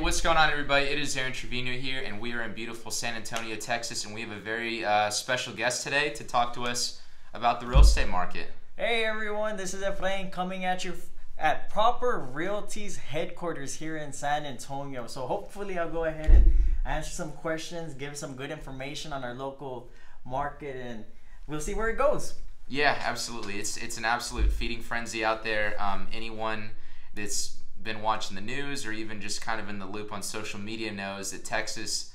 what's going on, everybody? It is Trevino here, and we are in beautiful San Antonio, Texas, and we have a very special guest today to talk to us about the real estate market. Hey everyone, this is Efrain coming at you at Proper Realty's headquarters here in San Antonio. So hopefully I'll go ahead and answer some questions, give some good information on our local market, and we'll see where it goes. Yeah, absolutely. It's an absolute feeding frenzy out there. Anyone that's been watching the news or even just kind of in the loop on social media knows that Texas,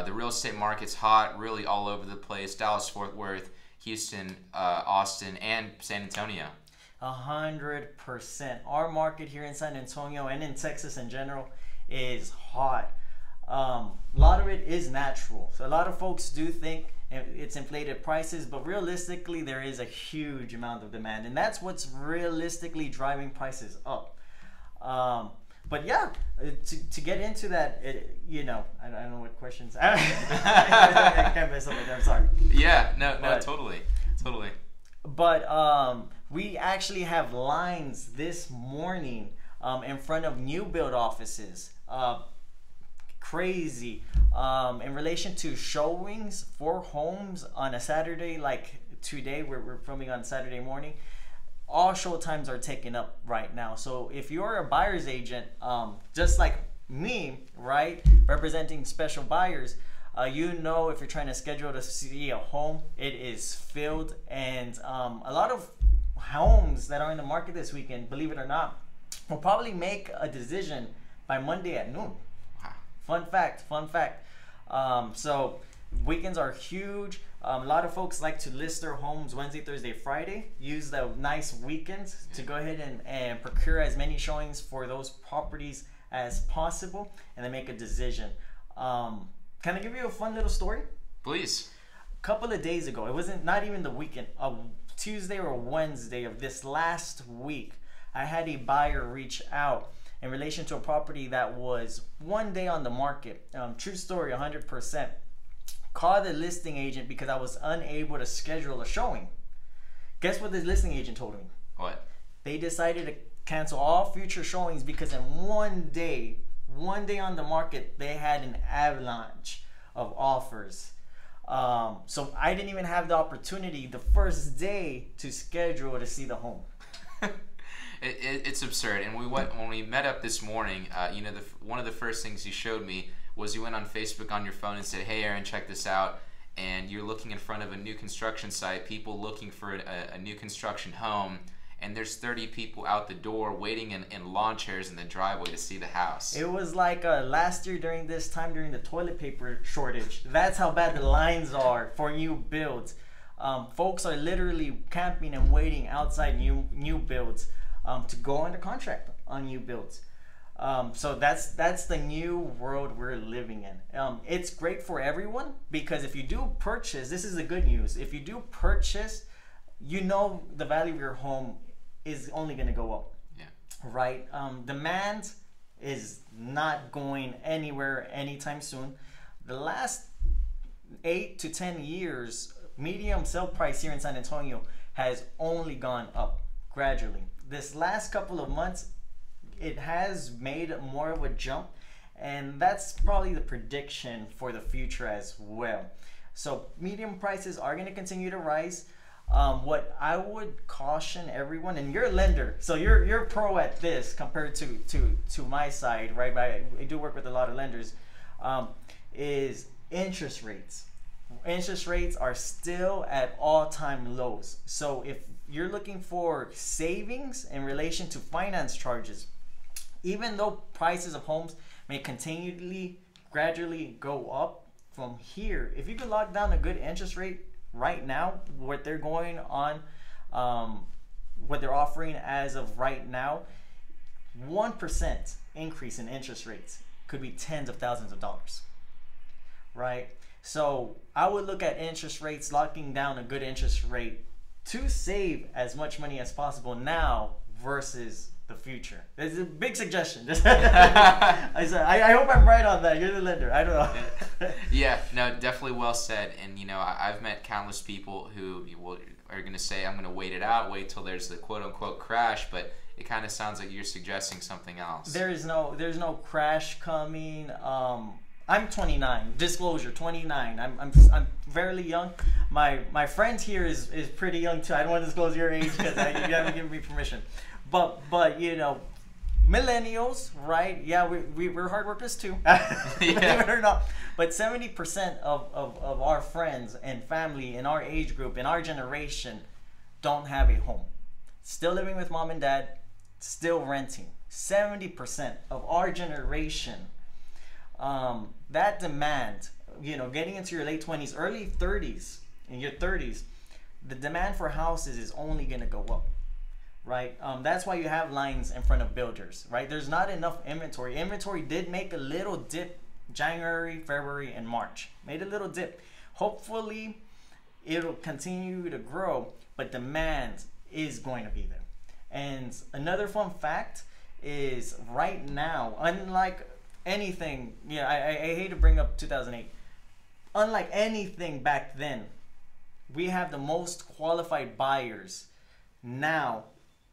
the real estate market's hot, really all over the place. Dallas, Fort Worth, Houston, Austin, and San Antonio. 100%. Our market here in San Antonio and in Texas in general is hot. A lot of it is natural. So a lot of folks do think it's inflated prices, but realistically there is a huge amount of demand, and that's what's realistically driving prices up. But yeah, to get into that, I don't know what questions. I can't mess up with that, I'm sorry. Yeah, no, totally. But we actually have lines this morning in front of new build offices. Crazy. In relation to showings for homes on a Saturday, like today, we're filming on Saturday morning. All show times are taken up right now. So if you're a buyer's agent, just like me, right, representing special buyers, if you're trying to schedule to see a home, it is filled. And a lot of homes that are in the market this weekend, believe it or not, will probably make a decision by Monday at noon. Fun fact. So weekends are huge. A lot of folks like to list their homes Wednesday, Thursday, Friday. Use the nice weekends to go ahead and procure as many showings for those properties as possible, and then make a decision. Can I give you a fun little story? Please. A couple of days ago, it wasn't not even the weekend, a Tuesday or Wednesday of this last week, I had a buyer reach out in relation to a property that was one day on the market. True story, 100%. Called the listing agent because I was unable to schedule a showing. Guess what the listing agent told me? What? They decided to cancel all future showings because in one day on the market, they had an avalanche of offers. So I didn't even have the opportunity the first day to schedule to see the home. It's absurd. And when we met up this morning, one of the first things you showed me was you went on Facebook on your phone and said, "Hey Aaron, check this out." And you're looking in front of a new construction site, people looking for a new construction home, and there's 30 people out the door waiting in lawn chairs in the driveway to see the house. It was like last year during this time, during the toilet paper shortage. That's how bad the lines are for new builds. Folks are literally camping and waiting outside new builds to go under contract on new builds. So that's the new world we're living in. It's great for everyone because if you do purchase, this is the good news. If you do purchase, the value of your home is only going to go up. Yeah. Right? Demand is not going anywhere anytime soon. The last 8 to 10 years, medium sale price here in San Antonio has only gone up gradually. This last couple of months, it has made more of a jump, and that's probably the prediction for the future as well. So medium prices are going to continue to rise. What I would caution everyone, and you're a lender, so you're pro at this compared to my side, right? I do work with a lot of lenders. Is interest rates. Interest rates are still at all-time lows. So if you're looking for savings in relation to finance charges, even though prices of homes may gradually go up from here, if you could lock down a good interest rate right now, what they're going on, what they're offering as of right now, 1% increase in interest rates could be tens of thousands of dollars, right? So I would look at interest rates, locking down a good interest rate to save as much money as possible now versus the future. It's a big suggestion. I hope I'm right on that. You're the lender. I don't know. Yeah, no, definitely well said. And I've met countless people who are going to say, "I'm going to wait it out, wait till there's the quote unquote crash." But it kind of sounds like you're suggesting something else. There's no crash coming. I'm 29. Disclosure, 29. I'm fairly young. My friend here is pretty young too. I don't want to disclose your age because you haven't given me permission. But you know, millennials, right? Yeah, we're hard workers too. Believe it or not. But 70% of our friends and family in our age group, in our generation, don't have a home. Still living with mom and dad, still renting. 70% of our generation, that demand, you know, getting into your late 20s, early 30s, in your 30s, the demand for houses is only going to go up, right? That's why you have lines in front of builders, right? There's not enough inventory. Inventory did make a little dip January, February, and March. Made a little dip. Hopefully, it'll continue to grow, but demand is going to be there. And another fun fact is right now, unlike anything, yeah, I hate to bring up 2008. Unlike anything back then, we have the most qualified buyers now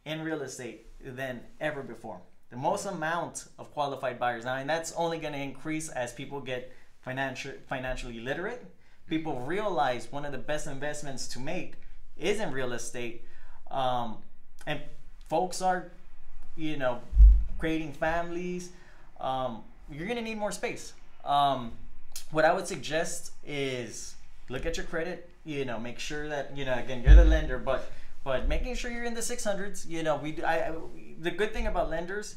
in real estate than ever before. The most amount of qualified buyers now, and that's only going to increase as people get financially literate. People realize one of the best investments to make is in real estate, and folks are, you know, creating families. You're going to need more space. What I would suggest is look at your credit. You know, make sure that, you know, again, you're the lender, but making sure you're in the 600s. You know, the good thing about lenders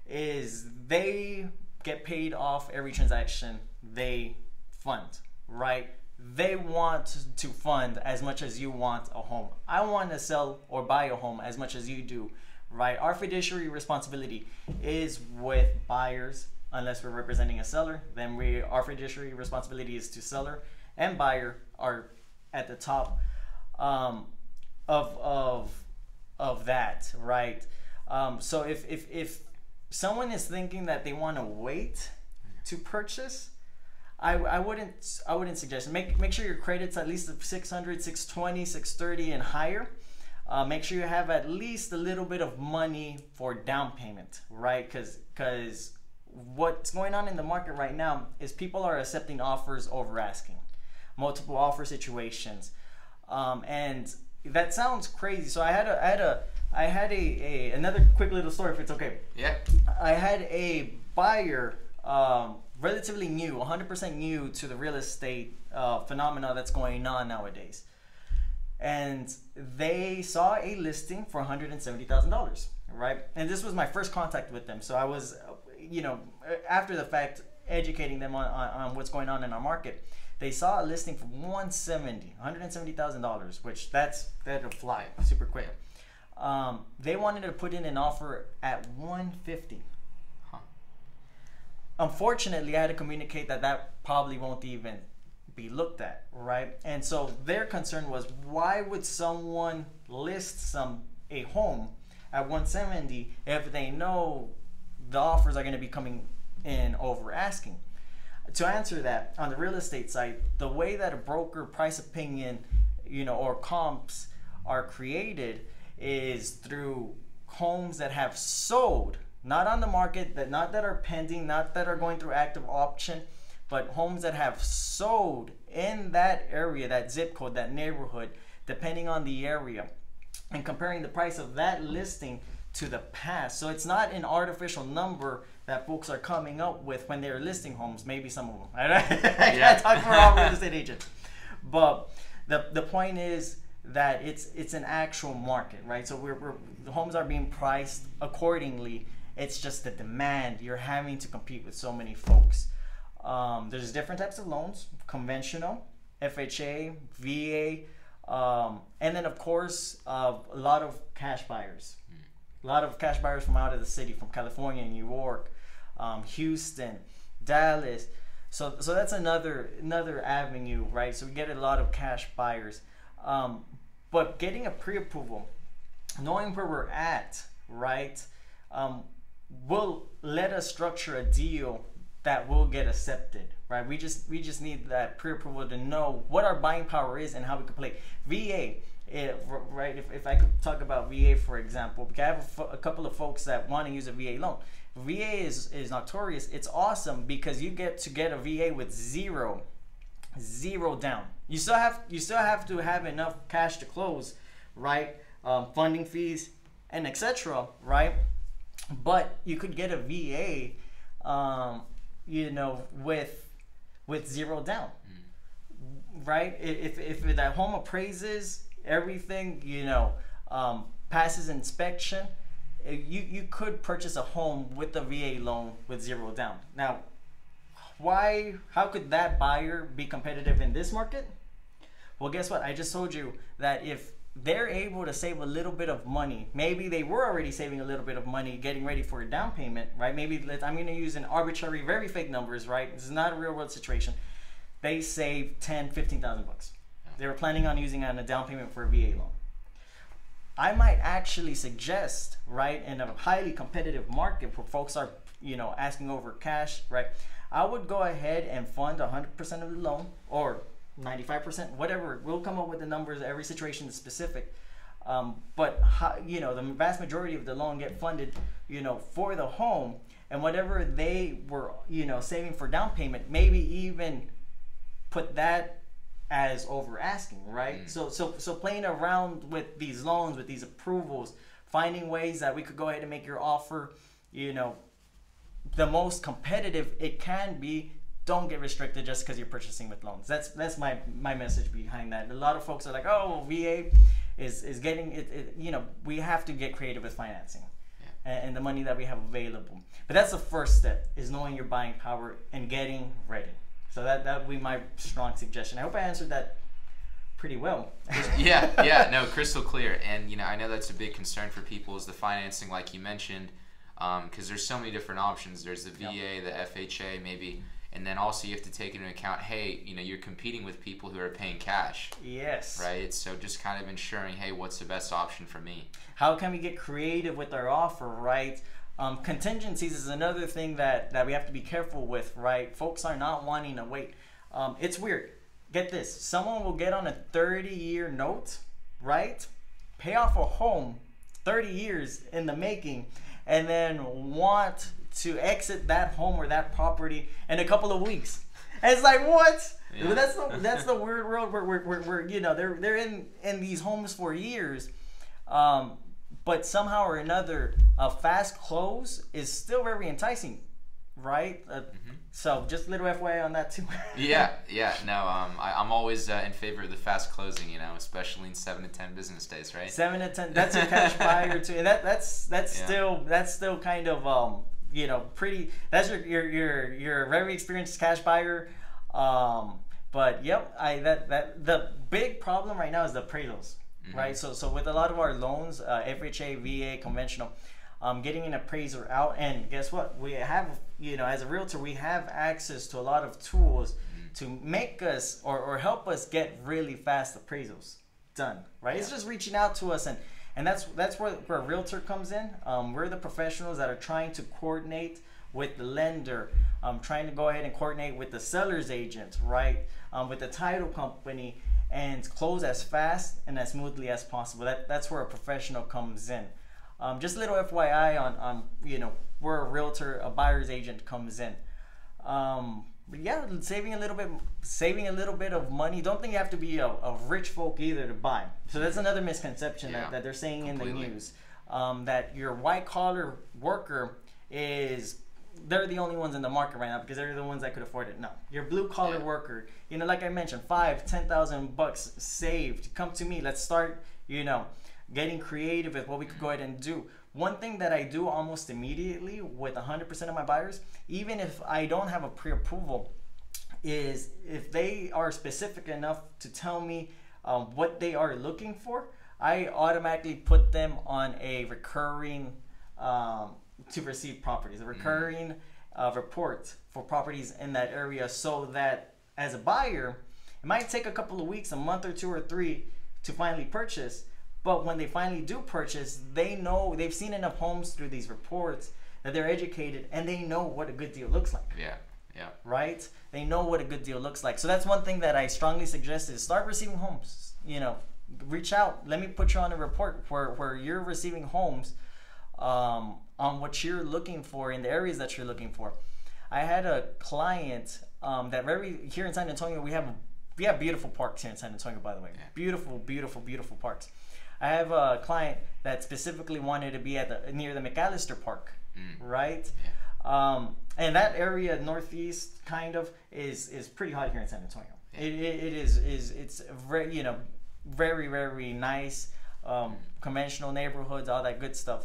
is they get paid off every transaction they fund, right? They want to fund as much as you want a home. I want to sell or buy a home as much as you do, right? Our fiduciary responsibility is with buyers. Unless we're representing a seller, then our fiduciary responsibility is to seller and buyer are at the top of that, right? So if someone is thinking that they want to wait to purchase, I wouldn't suggest. Make sure your credit's at least 600, 620, 630 and higher. Make sure you have at least a little bit of money for down payment, right? Because what's going on in the market right now is people are accepting offers over asking, multiple offer situations, and that sounds crazy. So I had another quick little story, if it's okay. Yeah. I had a buyer, relatively new, 100% new to the real estate phenomena that's going on nowadays, and they saw a listing for $170,000, right? And this was my first contact with them, so I was, you know, after the fact, educating them on what's going on in our market. They saw a listing for $170,000, which that'll fly super quick. They wanted to put in an offer at $150,000. Huh. Unfortunately, I had to communicate that probably won't even be looked at, right? And so their concern was, why would someone list a home at $170,000 if they know the offers are going to be coming in over asking? To answer that, on the real estate side, the way that a broker price opinion, you know, or comps are created is through homes that have sold, not on the market, not that are pending, not that are going through active auction, but homes that have sold in that area, that zip code, that neighborhood, depending on the area, and comparing the price of that listing to the past. So it's not an artificial number that folks are coming up with when they're listing homes. Maybe some of them. I can't talk for all real estate agents, but the point is that it's an actual market, right? So the homes are being priced accordingly. It's just the demand. You're having to compete with so many folks. There's different types of loans: conventional, FHA, VA, and then of course a lot of cash buyers. A lot of cash buyers from out of the city, from California, New York, Houston, Dallas. So that's another avenue, right? So we get a lot of cash buyers. But getting a pre-approval, knowing where we're at, right, will let us structure a deal that will get accepted, right? We just need that pre-approval to know what our buying power is and how we can play. VA right? If I could talk about VA, for example, because I have a couple of folks that want to use a VA loan. VA is notorious. It's awesome because you get to get a VA with zero down. You still have to have enough cash to close, right? Funding fees and etc. Right? But you could get a VA, with zero down, right? If that home appraises everything, passes inspection, you could purchase a home with a VA loan with zero down. Now, how could that buyer be competitive in this market? Well, guess what? I just told you that if they're able to save a little bit of money, maybe they were already saving a little bit of money getting ready for a down payment, right? Maybe I'm going to use an arbitrary, very fake numbers, right? This is not a real world situation. They save $10,000-15,000 bucks. They were planning on using it on a down payment for a VA loan. I might actually suggest, right, in a highly competitive market where folks are, asking over cash, right? I would go ahead and fund 100% of the loan, or 95%, whatever. We'll come up with the numbers. Every situation is specific. But the vast majority of the loan get funded, for the home, and whatever they were, saving for down payment, maybe even put that as over asking, right? So playing around with these loans, with these approvals, finding ways that we could go ahead and make your offer, the most competitive it can be. Don't get restricted just because you're purchasing with loans. That's my message behind that. A lot of folks are like, oh, VA is getting it. We have to get creative with financing, and the money that we have available. But that's the first step, is knowing your buying power and getting ready. So that would be my strong suggestion. I hope I answered that pretty well. No, crystal clear. And I know that's a big concern for people, is the financing, like you mentioned, because there's so many different options. There's the VA, the FHA, maybe. And then also you have to take into account, hey, you're competing with people who are paying cash. Yes. Right? So just kind of ensuring, hey, what's the best option for me? How can we get creative with our offer, right? Contingencies is another thing that we have to be careful with, right? Folks are not wanting to wait. It's weird. Get this. Someone will get on a 30-year note, right? Pay off a home, 30 years in the making, and then want to exit that home or that property in a couple of weeks. And it's like, what? Yeah. That's the weird world where they're in these homes for years, but somehow or another a fast close is still very enticing, right? So just a little FYI on that too. I'm always in favor of the fast closing, especially in 7 to 10 business days, right? 7 to 10. That's your cash buyer too, and that's still kind of pretty. That's your very experienced cash buyer. But yep, the big problem right now is the appraisals, right? So with a lot of our loans, FHA, VA, conventional, getting an appraiser out, and guess what? We have, as a realtor, we have access to a lot of tools to make us or help us get really fast appraisals done, right? It's just reaching out to us, and that's where a realtor comes in. We're the professionals that are trying to coordinate with the lender, trying to go ahead and coordinate with the seller's agent, right? With the title company, and close as fast and as smoothly as possible. That's where a professional comes in. Just a little FYI on where a realtor, a buyer's agent comes in. But yeah, saving a little bit of money. Don't think you have to be a rich folk either to buy. So that's another misconception that they're saying completely in the news, that your white collar worker they're the only ones in the market right now because they're the ones that could afford it. No, your blue collar worker, like I mentioned, $5,000-10,000 saved. Come to me. Let's start, getting creative with what we could go ahead and do. One thing that I do almost immediately with 100% of my buyers, even if I don't have a pre-approval, is if they are specific enough to tell me what they are looking for, I automatically put them on a recurring to receive properties, a recurring report for properties in that area, so that as a buyer, it might take a couple of weeks, a month or 2 or 3 to finally purchase. But when they finally do purchase, they know, they've seen enough homes through these reports that they're educated and they know what a good deal looks like. Yeah. Right? They know what a good deal looks like. So that's one thing that I strongly suggest is start receiving homes, reach out. Let me put you on a report where you're receiving homes on what you're looking for in the areas that you're looking for. I had a client here in San Antonio, we have beautiful parks here in San Antonio, by the way. Yeah. Beautiful parks. I have a client that specifically wanted to be near the McAllister Park, right? Yeah. And that area, northeast, kind of, is pretty hot here in San Antonio. Yeah. It's very, very nice, conventional neighborhoods, all that good stuff.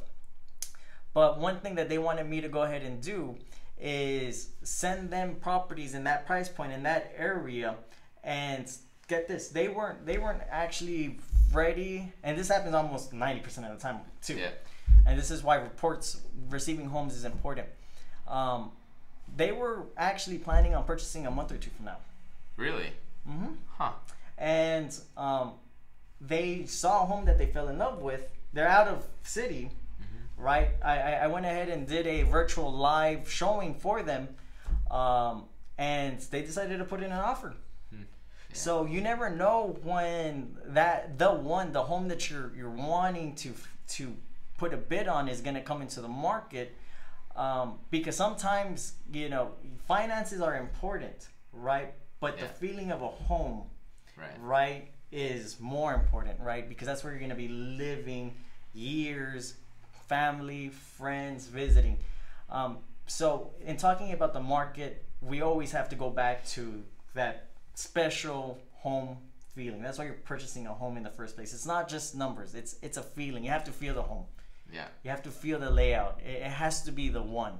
But one thing that they wanted me to go ahead and do is send them properties in that price point in that area, and get this, they weren't actually ready, and this happens almost 90% of the time too. Yeah. And this is why receiving homes is important. They were actually planning on purchasing a month or two from now. Really? Mm-hmm. Huh. And they saw a home that they fell in love with. They're out of city, right? I went ahead and did a virtual live showing for them, and they decided to put in an offer. Yeah. So you never know when the home that you're wanting to put a bid on is going to come into the market, because sometimes finances are important, right? But the feeling of a home, right, is more important, right? Because that's where you're going to be living years, family, friends, visiting. So in talking about the market, we always have to go back to that special home feeling. That's why you're purchasing a home in the first place. It's not just numbers. It's a feeling. You have to feel the home. Yeah. You have to feel the layout. It has to be the one.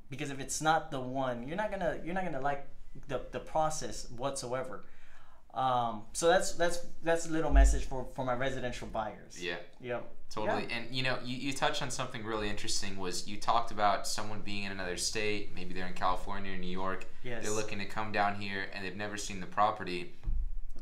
Because if it's not the one, you're not gonna like the process whatsoever. So that's a little message for my residential buyers. Yeah. Yep. Totally. Yeah. And you touched on something really interesting. Was you talked about someone being in another state, maybe they're in California or New York. Yes. They're looking to come down here and they've never seen the property.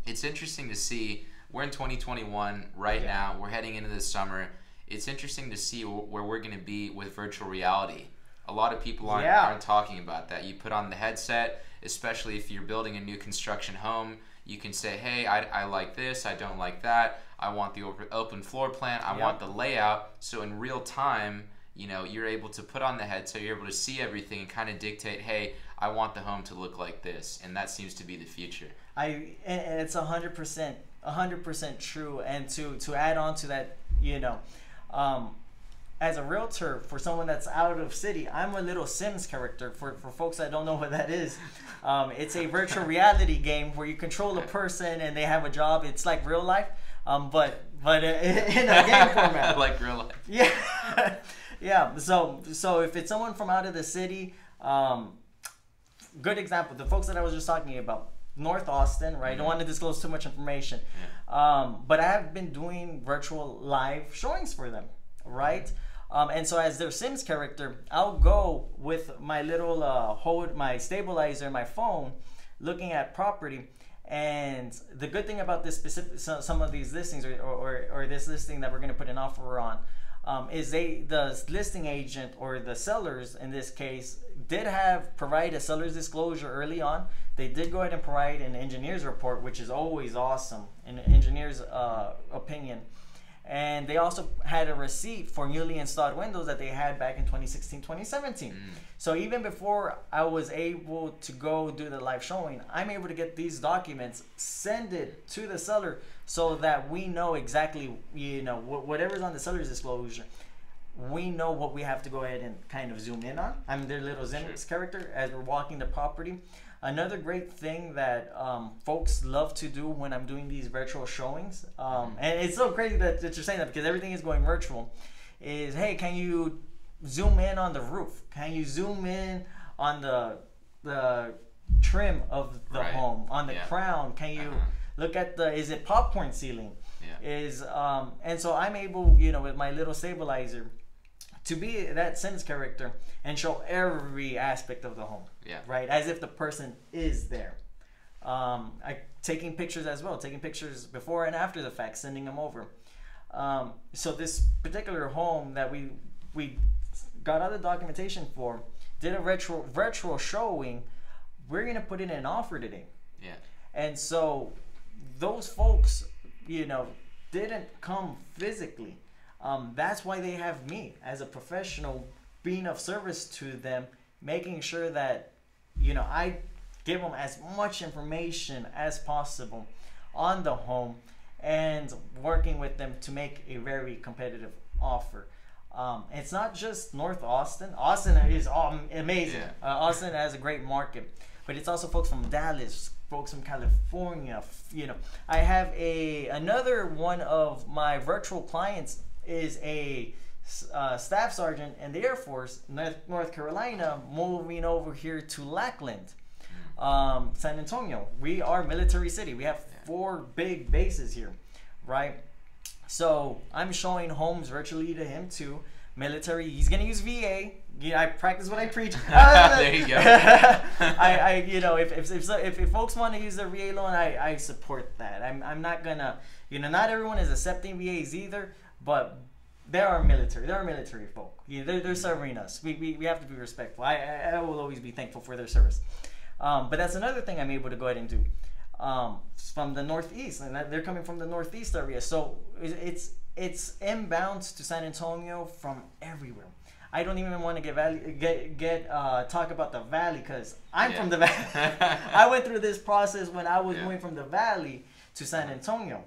It's interesting to see. We're in 2021 right now. We're heading into the summer. It's interesting to see where we're going to be with virtual reality. A lot of people aren't talking about that. You put on the headset, especially if you're building a new construction home. You can say, hey, I like this, I don't like that. I want the open floor plan. I want the layout. So in real time, you're able to put on the headset. You're able to see everything and kind of dictate, hey, I want the home to look like this. And that seems to be the future. And it's 100% true. And to add on to that, as a realtor, for someone that's out of city, I'm a little Sims character. For folks that don't know what that is, it's a virtual reality game where you control a person and they have a job. It's like real life, but in a game format. Like real life. Yeah, yeah. So if it's someone from out of the city, good example. The folks that I was just talking about, North Austin, right? I don't want to disclose too much information, but I have been doing virtual live showings for them, right? And so as their Sims character, I'll go with my little my stabilizer, my phone, looking at property. And the good thing about this specific, some of these listings or this listing that we're going to put an offer on, is the listing agent or the sellers in this case did provide a seller's disclosure early on. They did go ahead and provide an engineer's report, which is always awesome, an engineer's opinion. And they also had a receipt for newly installed windows that they had back in 2016, 2017. So even before I was able to go do the live showing, I'm able to get these documents, send it to the seller so that we know exactly, whatever's on the seller's disclosure, we know what we have to go ahead and kind of zoom in on. I'm their little Zenix character as we're walking the property. Another great thing that folks love to do when I'm doing these virtual showings, and it's so crazy that you're saying that because everything is going virtual, is, hey, can you zoom in on the roof? Can you zoom in on the trim of the home, on the crown? Can you look at is it popcorn ceiling? And so I'm able, with my little stabilizer, to be that Sims character and show every aspect of the home, right? As if the person is there. Taking pictures as well, taking pictures before and after the fact, sending them over. So this particular home that we got all the documentation for, did a virtual showing, we're gonna put in an offer today. And so those folks, didn't come physically. That's why they have me as a professional being of service to them, making sure that, I give them as much information as possible on the home and working with them to make a very competitive offer. It's not just North Austin. Austin is amazing. Yeah. Austin has a great market, but it's also folks from Dallas, folks from California. I have another one of my virtual clients is a staff sergeant in the Air Force, North Carolina, moving over here to Lackland, San Antonio. We are military city. We have 4 big bases here, right? So I'm showing homes virtually to him too. Military. He's gonna use VA. I practice what I preach. There you go. If folks want to use their VA loan, I support that. I'm not gonna. Not everyone is accepting VAs either, but there are military folk. They're serving us. We have to be respectful. I will always be thankful for their service. But that's another thing I'm able to go ahead and do. From the Northeast, and they're coming from the Northeast area, so it's inbound to San Antonio from everywhere. I don't even want to talk about the Valley, because I'm from the Valley. I went through this process when I was going from the Valley to San Antonio.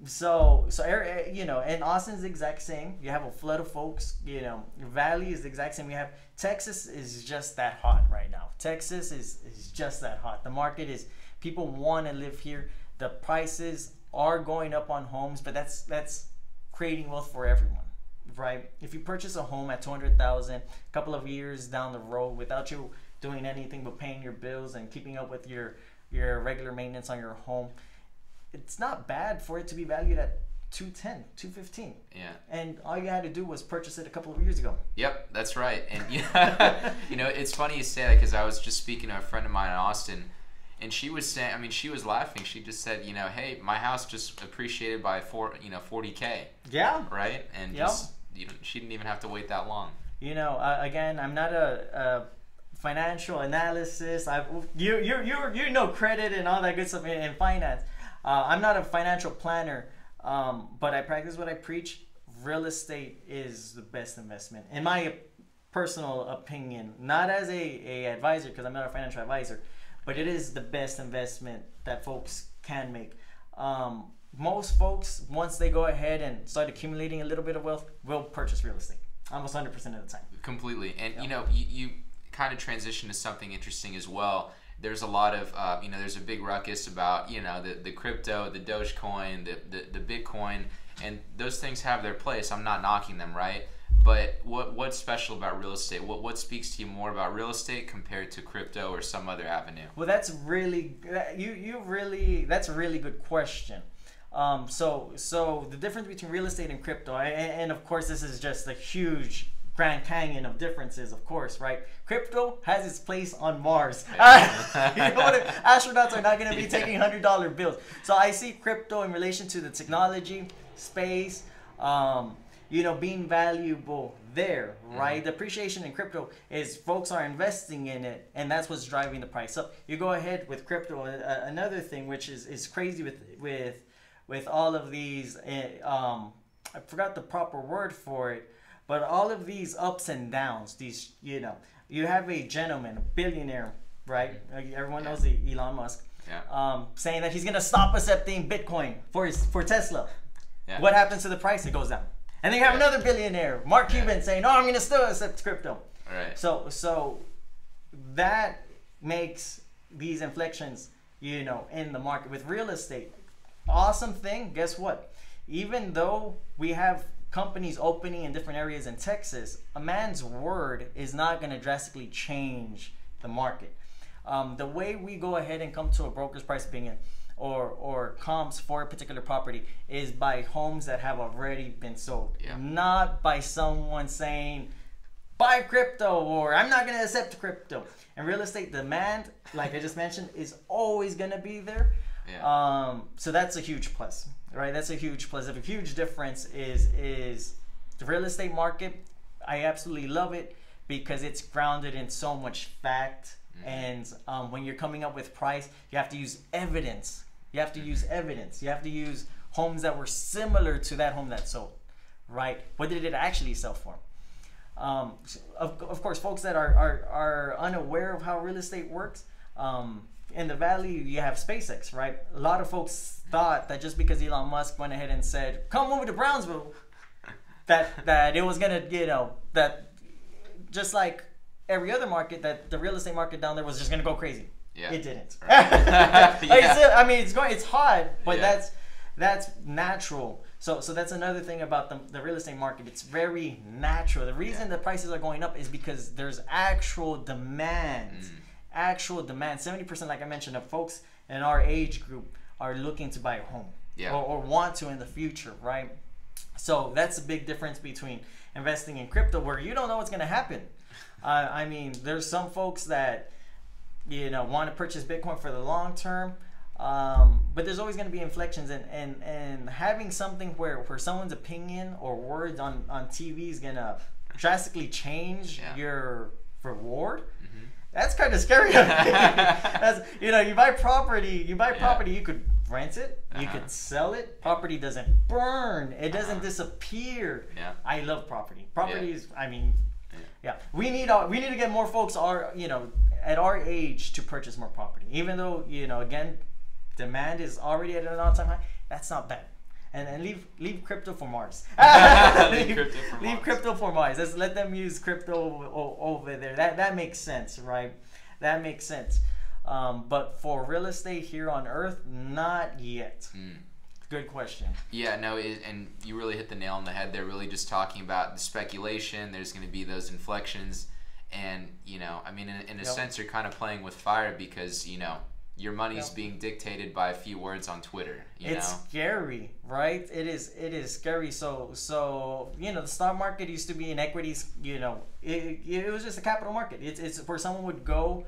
So and Austin's the exact same. You have a flood of folks. Valley is the exact same. We have Texas is just that hot right now. Texas is just that hot. The market is, people want to live here. The prices are going up on homes, but that's creating wealth for everyone, right? If you purchase a home at $200,000, a couple of years down the road, without you doing anything but paying your bills and keeping up with your regular maintenance on your home, it's not bad for it to be valued at $210,000, $215,000. Yeah. And all you had to do was purchase it a couple of years ago. Yep, that's right. And it's funny you say that, because I was just speaking to a friend of mine in Austin, and she was saying, she was laughing. She just said, hey, my house just appreciated by $40K. Yeah. Right? And just, she didn't even have to wait that long. Again, I'm not a financial analysis. You credit and all that good stuff in finance. I'm not a financial planner, but I practice what I preach. Real estate is the best investment, in my personal opinion. Not as a advisor, because I'm not a financial advisor, but it is the best investment that folks can make. Most folks, once they go ahead and start accumulating a little bit of wealth, will purchase real estate. Almost 100% of the time. Completely. And you kind of transition to something interesting as well. There's a lot of there's a big ruckus about the crypto, the Dogecoin, the Bitcoin, and those things have their place. I'm not knocking them, right? But what's special about real estate? What speaks to you more about real estate compared to crypto or some other avenue? Well, that's really that's a really good question. So the difference between real estate and crypto, and of course this is just a huge Grand Canyon of differences, of course, right? Crypto has its place on Mars. Astronauts are not going to be taking $100 bills. So I see crypto in relation to the technology, space, being valuable there, right? The appreciation in crypto is folks are investing in it, and that's what's driving the price up. You go ahead with crypto. Another thing which is crazy with all of these, I forgot the proper word for it, but all of these ups and downs, these, you have a gentleman, a billionaire, right? Everyone knows Elon Musk, saying that he's going to stop accepting Bitcoin for Tesla. Yeah. What happens to the price? It goes down. And then you have another billionaire, Mark Cuban, saying, "No, I'm going to still accept crypto." Right. So that makes these inflections, in the market. With real estate, awesome thing, guess what? Even though we have companies opening in different areas in Texas, a man's word is not going to drastically change the market. The way we go ahead and come to a broker's price opinion or comps for a particular property is by homes that have already been sold, not by someone saying buy crypto or I'm not going to accept crypto. And real estate demand, like I just mentioned, is always going to be there. So that's a huge plus, right? That's a huge plus. A huge difference is the real estate market. I absolutely love it because it's grounded in so much fact. And when you're coming up with price, you have to use evidence. You have to use homes that were similar to that home that sold, right? What did it actually sell for? Of course, folks that are unaware of how real estate works, in the Valley, you have SpaceX, right? A lot of folks thought that just because Elon Musk went ahead and said, come over to Brownsville, that it was gonna, you know, that just like every other market, that the real estate market down there was just gonna go crazy. Yeah. It didn't. Yeah. I mean, it's hard, but Yeah. that's natural. So that's another thing about the real estate market. It's very natural. The reason the prices are going up is because there's actual demand. Actual demand. 70%, like I mentioned, of folks in our age group are looking to buy a home, or want to in the future, right? So that's a big difference between investing in crypto, where you don't know what's going to happen. I mean, there's some folks that, you know, want to purchase Bitcoin for the long term, but there's always going to be inflections, and having something where someone's opinion or words on TV is going to drastically change your reward. That's kind of scary. That's, you know, you buy property, you could rent it, you could sell it. Property doesn't burn, it doesn't disappear. I love property. Property is, I mean, we need to get more folks at our age to purchase more property. Even though, you know, again, demand is already at an all-time high. That's not bad. And leave crypto for Mars. leave crypto for Mars. Let's let them use crypto over there. That makes sense, right? That makes sense. But for real estate here on Earth, not yet. Good question. Yeah, no, and you really hit the nail on the head. They're really just talking about the speculation. There's going to be those inflections, and you know, I mean, in a sense, you're kind of playing with fire, because you know, your money's being dictated by a few words on Twitter. It's scary, right? It is scary. So you know, the stock market used to be in equities. You know, it was just a capital market. It's where someone would go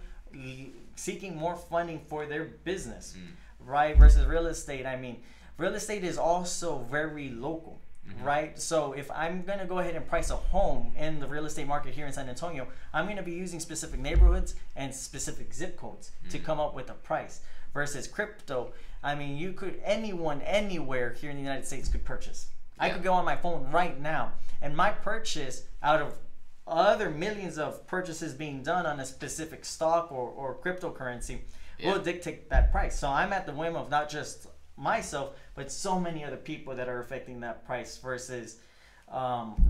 seeking more funding for their business, right? Versus real estate. I mean, real estate is also very local. Right? So if I'm going to go ahead and price a home in the real estate market here in San Antonio, I'm going to be using specific neighborhoods and specific zip codes to come up with a price. Versus crypto, I mean, you could, anyone, anywhere here in the United States could purchase. I could go on my phone right now, and my purchase, out of other millions of purchases being done on a specific stock or cryptocurrency, will dictate that price. So I'm at the whim of not just myself, but so many other people that are affecting that price. Versus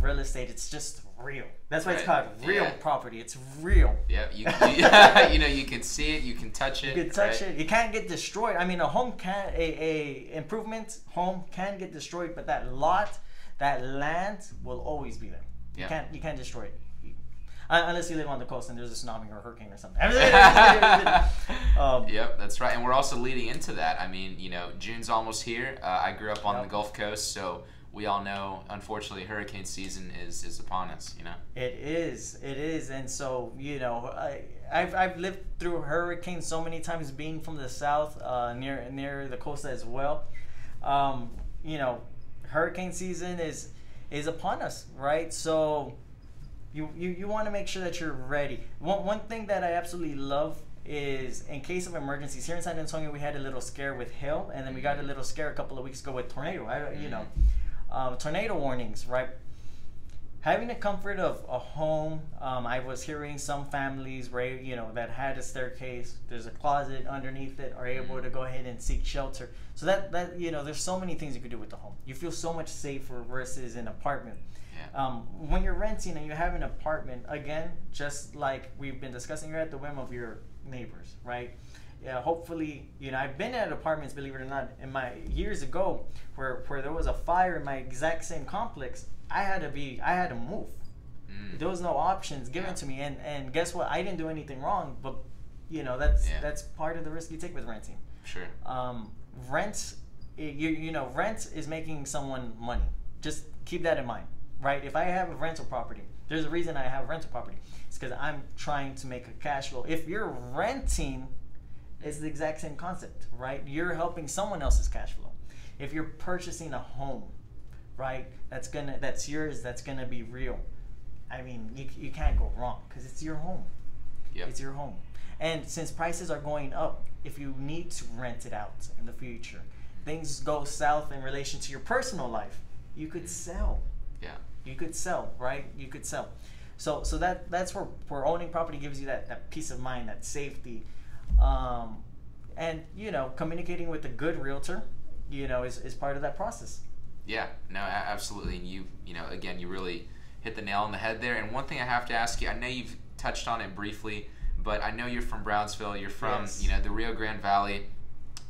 real estate, it's just real. That's why it's called real property. It's real. Yeah, you know, you can see it, you can touch it. You can touch it. It can't get destroyed. I mean, a home can, a improvement home can get destroyed, but that land will always be there. You can't destroy it. Unless you live on the coast and there's a tsunami or a hurricane or something. Yep, that's right. And we're also leading into that. I mean, you know, June's almost here. I grew up on the Gulf Coast, so we all know, unfortunately, hurricane season is upon us, you know? It is. And so, you know, I've lived through hurricanes so many times, being from the south, near the coast as well. You know, hurricane season is upon us, right? So you want to make sure that you're ready. One thing that I absolutely love is, in case of emergencies, here in San Antonio we had a little scare with hail, and then we got a little scare a couple of weeks ago with tornado. You know, tornado warnings, right? Having the comfort of a home. I was hearing some families where, you know, that had a staircase, there's a closet underneath it, are able to go ahead and seek shelter. So that you know, there's so many things you could do with the home. You feel so much safer versus an apartment. When you're renting and you have an apartment, again, just like we've been discussing, you're at the whim of your neighbors, right? Yeah, hopefully, you know, I've been at apartments, believe it or not, in my years ago, where there was a fire in my exact same complex. I had to move. There was no options given to me, and guess what? I didn't do anything wrong, but you know, that's part of the risk you take with renting. Sure. Rent, you know, rent is making someone money. Just keep that in mind. Right? If I have a rental property, there's a reason I have a rental property. It's because I'm trying to make a cash flow. If you're renting, it's the exact same concept, right? You're helping someone else's cash flow. If you're purchasing a home, right, that's yours, that's gonna be real. I mean, you can't go wrong, because it's your home. It's your home. And since prices are going up, if you need to rent it out in the future, things go south in relation to your personal life, you could sell. Yeah. You could sell, right? You could sell. So that's where owning property gives you that peace of mind, that safety, and communicating with a good realtor, is part of that process. Yeah, no, absolutely. And you again, you really hit the nail on the head there. And one thing I have to ask you, I know you've touched on it briefly, but I know you're from Brownsville. You're from, the Rio Grande Valley.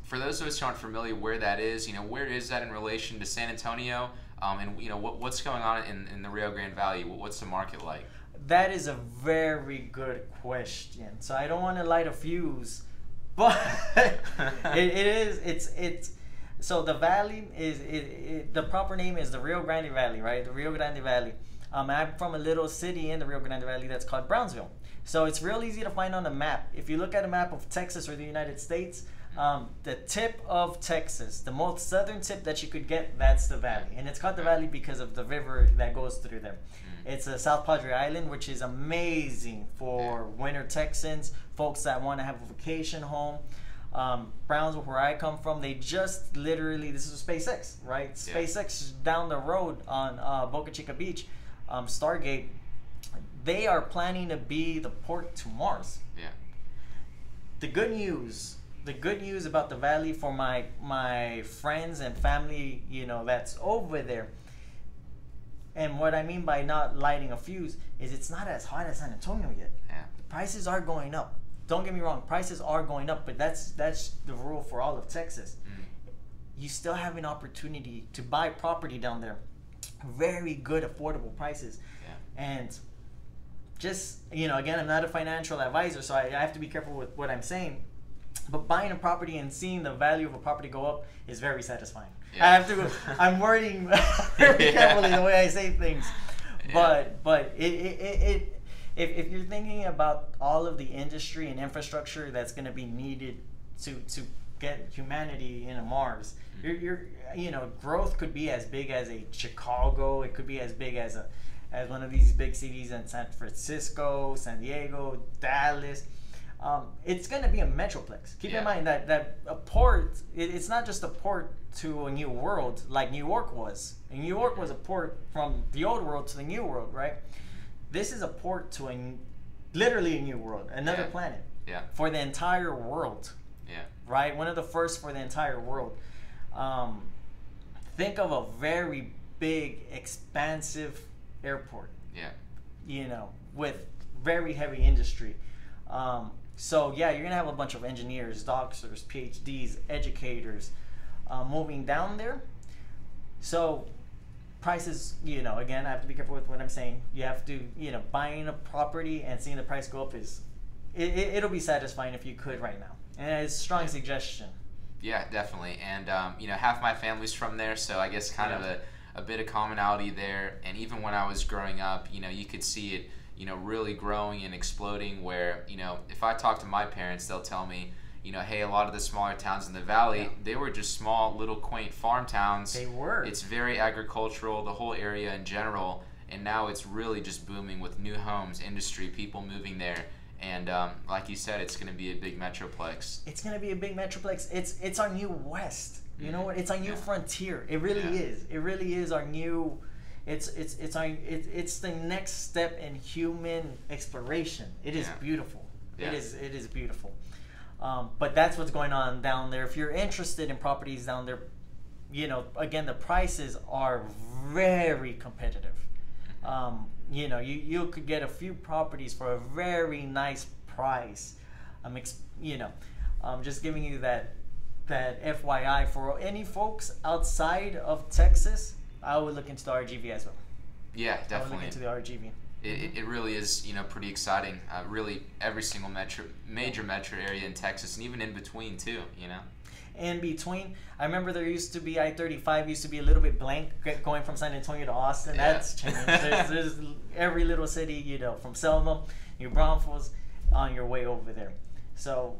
For those of us who aren't familiar where that is, where is that in relation to San Antonio? And what's going on in the Rio Grande Valley? What's the market like? That is a very good question. So I don't want to light a fuse, but it's so the valley the proper name is the Rio Grande Valley, right? The Rio Grande Valley. I'm from a little city in the Rio Grande Valley that's called Brownsville. So it's real easy to find on a map. If you look at a map of Texas or the United States, the tip of Texas, the most southern tip that you could get, that's the valley. And it's called the valley because of the river that goes through there. It's a South Padre Island, which is amazing for winter Texans, folks that want to have a vacation home. Brownsville, where I come from, they just literally, this is SpaceX, right? SpaceX down the road on Boca Chica Beach, Stargate, they are planning to be the port to Mars. Yeah. The good news about the valley for my friends and family, that's over there. And what I mean by not lighting a fuse is it's not as hot as San Antonio yet. Yeah. The prices are going up. Don't get me wrong, prices are going up, but that's the rule for all of Texas. You still have an opportunity to buy property down there. Very good, affordable prices. Yeah. And just, again, I'm not a financial advisor, so I have to be careful with what I'm saying. But buying a property and seeing the value of a property go up is very satisfying. Yeah. I'm wording very carefully the way I say things. Yeah. But if you're thinking about all of the industry and infrastructure that's going to be needed to get humanity into Mars, growth could be as big as a Chicago. It could be as big as one of these big cities in San Francisco, San Diego, Dallas. It's going to be a metroplex. Keep in mind that a port, it's not just a port to a new world like New York was. And New York was a port from the old world to the new world, right? This is a port to literally a new world, another planet. Yeah. For the entire world. Yeah. Right? One of the first for the entire world. Think of a very big, expansive airport. Yeah. With very heavy industry. So yeah, you're gonna have a bunch of engineers, doctors, PhDs, educators moving down there. So prices, again, I have to be careful with what I'm saying. You have to, buying a property and seeing the price go up it'll be satisfying if you could right now. And it's a strong suggestion. Yeah, definitely. And half my family's from there, so I guess kind of a bit of commonality there. And even when I was growing up, you could see it really growing and exploding where, if I talk to my parents, they'll tell me, hey, a lot of the smaller towns in the valley, they were just small, little, quaint farm towns. They were. It's very agricultural, the whole area in general, and now it's really just booming with new homes, industry, people moving there. And like you said, it's going to be a big metroplex. It's going to be a big metroplex. It's our new West. You know what? It's our new frontier. It really is. It really is our new... It's the next step in human exploration. It is beautiful. Yeah. It is beautiful. But that's what's going on down there. If you're interested in properties down there, again, the prices are very competitive. You could get a few properties for a very nice price. Just giving you that FYI for any folks outside of Texas. I would look into the RGV as well. Yeah, definitely. I would look into the RGV. It really is, pretty exciting. Really, every single major metro area in Texas, and even in between too, In between, I remember there used to be I-35 used to be a little bit blank going from San Antonio to Austin. Yeah. That's changed. There's every little city, from Selma, New Braunfels, on your way over there. So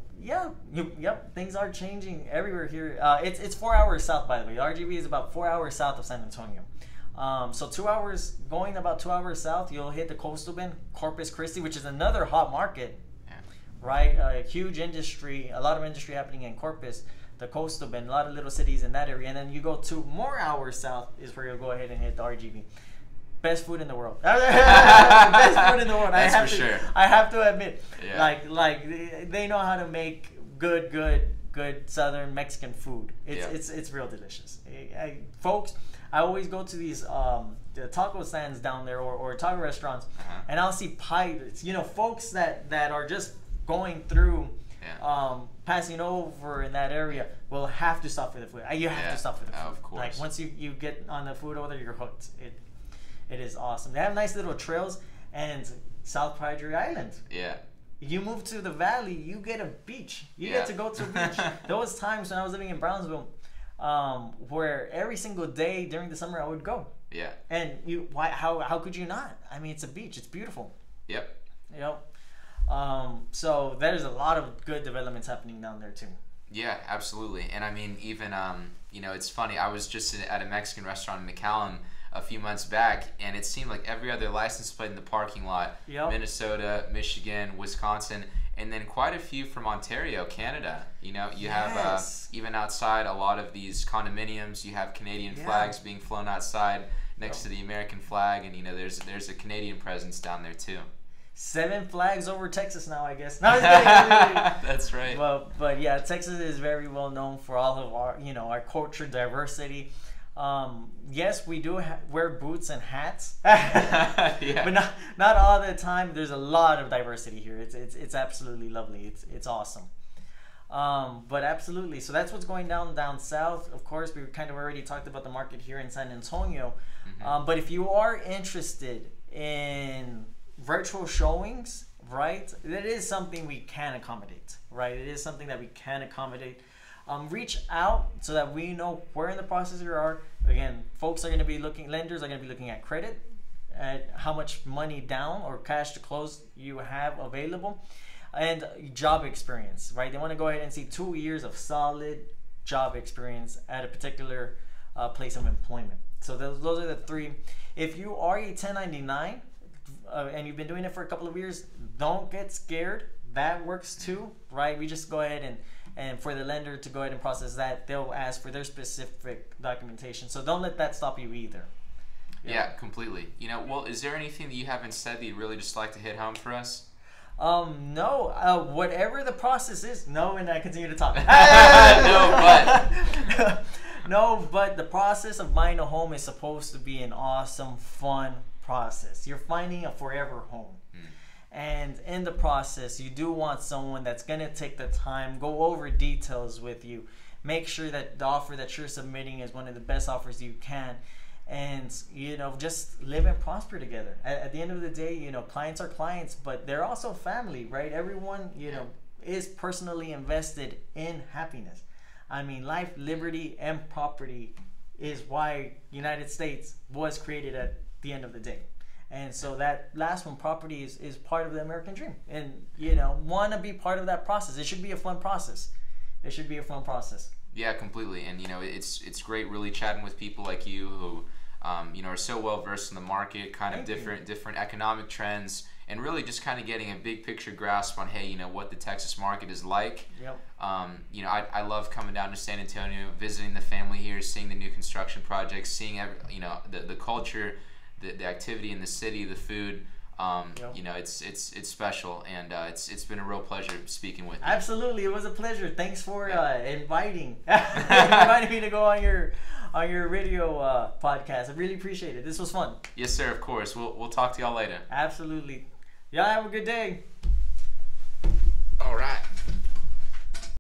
things are changing everywhere here. It's 4 hours south, by the way. The RGV is about 4 hours south of San Antonio. So 2 hours, going about 2 hours south, you'll hit the coastal bend, Corpus Christi, which is another hot market, right? A huge industry, a lot of industry happening in Corpus. the Coastal Bend, a lot of little cities in that area. And then you go 2 more hours south is where you'll go ahead and hit the RGV. Best food in the world. Best food in the world. That's for sure. I have to admit, Yeah. like they know how to make good Southern Mexican food. It's real delicious. Folks, I always go to these the taco stands down there or taco restaurants, and I'll see pilots. You know, folks that are just going through. Yeah. Passing over in that area will have to stop for the food. You have to stop for the food. Of course. Like once you get on the food over there, you're hooked. It is awesome. They have nice little trails and South Padre Island. Yeah. You move to the valley, you get a beach. You get to go to a beach. There was times when I was living in Brownsville, where every single day during the summer I would go. Yeah. And how could you not? I mean, it's a beach. It's beautiful. Yep. Yep. So there's a lot of good developments happening down there too. Yeah, absolutely. And I mean, even you know, it's funny. I was just at a Mexican restaurant in McAllen a few months back, and it seemed like every other license plate in the parking lot, Minnesota, Michigan, Wisconsin, and then quite a few from Ontario, Canada. You know, you have even outside a lot of these condominiums, you have Canadian flags being flown outside next to the American flag, and you know, there's a Canadian presence down there too. 7 flags over Texas now, I guess. No, I'm kidding. That's right. But yeah, Texas is very well known for all of our, you know, our culture diversity. Yes, we do wear boots and hats, but not all the time. There's a lot of diversity here. It's absolutely lovely. It's awesome. But absolutely. So that's what's going down south. Of course, we kind of already talked about the market here in San Antonio. But if you are interested in virtual showings, right, that is something we can accommodate, right? It is something that we can accommodate. Reach out so that we know where in the process you are. Again, folks are going to be lenders are going to be looking at credit, at how much money down or cash to close you have available, and job experience, right? They want to go ahead and see 2 years of solid job experience at a particular place of employment. So those are the 3. If you are a 1099, and you've been doing it for a couple of years, don't get scared. That works too, right? We just go ahead and for the lender to go ahead and process that, they'll ask for their specific documentation. So don't let that stop you either. Yeah, completely. You know, well, is there anything that you haven't said that you'd really just like to hit home for us? No. Whatever the process is, no, and I continue to talk. No, but the process of buying a home is supposed to be an awesome, fun process. You're finding a forever home. And in the process, you do want someone that's going to take the time, go over details with you, make sure that the offer that you're submitting is one of the best offers you can, and, you know, just live and prosper together. At the end of the day, you know, clients are clients, but they're also family, right? Everyone, you know, is personally invested in happiness. I mean, life, liberty, and property is why United States was created at the end of the day. And so that last one, property, is part of the American dream. And, you know, want to be part of that process. It should be a fun process. It should be a fun process. Yeah, completely. And, you know, it's great really chatting with people like you who, you know, are so well versed in the market, kind of different economic trends, and really just kind of getting a big picture grasp on, hey, you know, what the Texas market is like. Yep. You know, I love coming down to San Antonio, visiting the family here, seeing the new construction projects, seeing, you know, the culture, the activity in the city, the food. You know, it's special, and it's been a real pleasure speaking with you. Absolutely, it was a pleasure. Thanks for inviting me to go on your radio podcast. I really appreciate it. This was fun. Yes, sir. Of course. We'll talk to y'all later. Absolutely. Y'all have a good day.